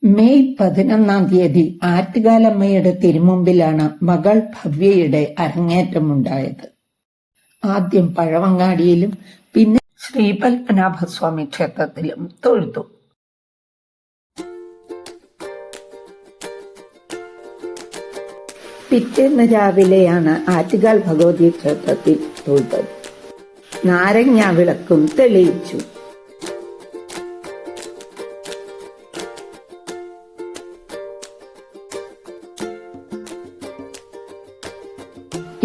May 11 ആറ്റുകാലമ്മയുടെ തിരുമുമ്പിലാണ് മകൾ ഭവ്യയുടെ അരങ്ങേറ്റമുണ്ടായത്. ആദ്യം പഴവങ്ങാടിയിലും പിന്നെ ശ്രീപത്മനാഭസ്വാമി ക്ഷേത്രത്തിലും തൊഴുതു. പിറ്റേന്ന് രാവിലെയാണ് ആറ്റുകാൽ ഭഗവതി ക്ഷേത്രത്തിൽ തൊഴുതത്. നാരങ്ങാ വിളക്കും തെളിയിച്ചു.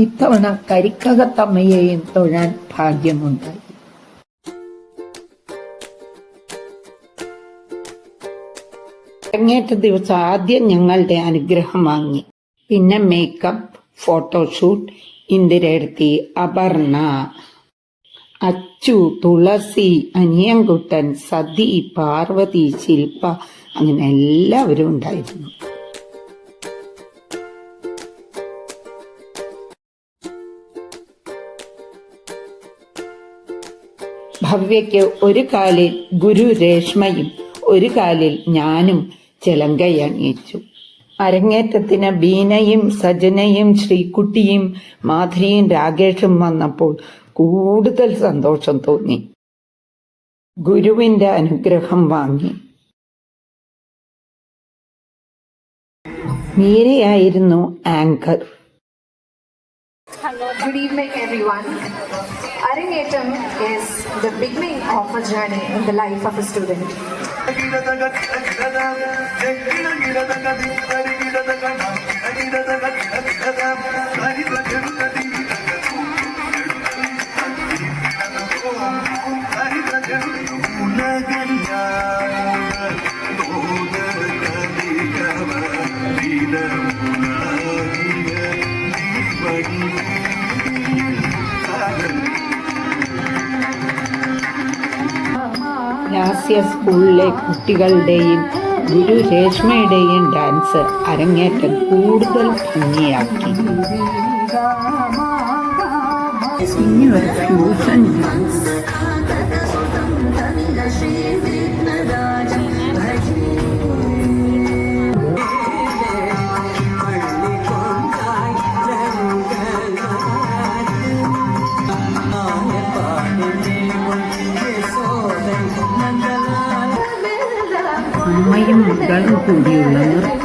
ഇത്തവണ കരിക്കകത്തമ്മയെയും തൊഴാൻ ഭാഗ്യമുണ്ടായി. അരങ്ങേറ്റ ദിവസം ആദ്യം ഞങ്ങളുടെ അനുഗ്രഹം വാങ്ങി. പിന്നെ മേക്കപ്പ്, ഫോട്ടോഷൂട്ട്, ഇന്ദിരേടത്തി, അപർണ, അച്ചു, തുളസി, അനിയൻകുട്ടൻ, സതി, പാർവതി, ശില്പ, അങ്ങനെ എല്ലാവരും ഉണ്ടായിരുന്നു. ഭവ്യയ്ക്ക് ഒരു കാലിൽ ഗുരു രേഷ്മയും ഒരു കാലിൽ ഞാനും ചിലങ്കയണിയിച്ചു. അരങ്ങേറ്റത്തിന് ബീനയും സജനയും ശ്രീകുട്ടിയും മാധുരിയും രാകേഷും വന്നപ്പോൾ കൂടുതൽ സന്തോഷം തോന്നി. ഗുരുവിന്റെ അനുഗ്രഹം വാങ്ങി. മീരയായിരുന്നു anchor. Good evening, everyone. Arangetam is the beginning of a journey in the life of a student. ലാസ്യ സ്കൂളിലെ കുട്ടികളുടെയും ഗുരു രേഷ്മയുടെയും ഡാൻസ് അരങ്ങേറ്റം കൂടുതൽ ഭംഗിയാക്കി. ഇനി ഒരു ഫ്യൂഷൻ ഡാൻസ്. അമ്മയും മകളും കൂടിയുള്ള നൃത്തം.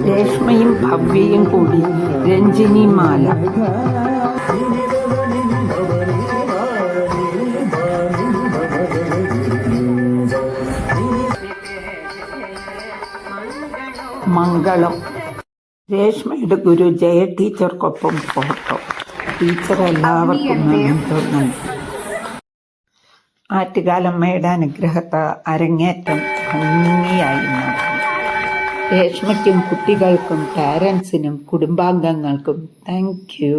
രേഷ്മയും ഭവ്യയും കൂടി രഞ്ജിനി മാല. മംഗളം. രേഷ്മയുടെ ഗുരു ജയ ടീച്ചർക്കൊപ്പം ഫോട്ടോ. ടീച്ചർ എല്ലാവർക്കും നൽകി. ആറ്റുകാലമ്മയുടെ അനുഗ്രഹത്തെ അരങ്ങേറ്റം ഭംഗിയായി നടന്നു. രേഷ്മയ്ക്കും കുട്ടികൾക്കും പാരൻസിനും കുടുംബാംഗങ്ങൾക്കും താങ്ക് യു.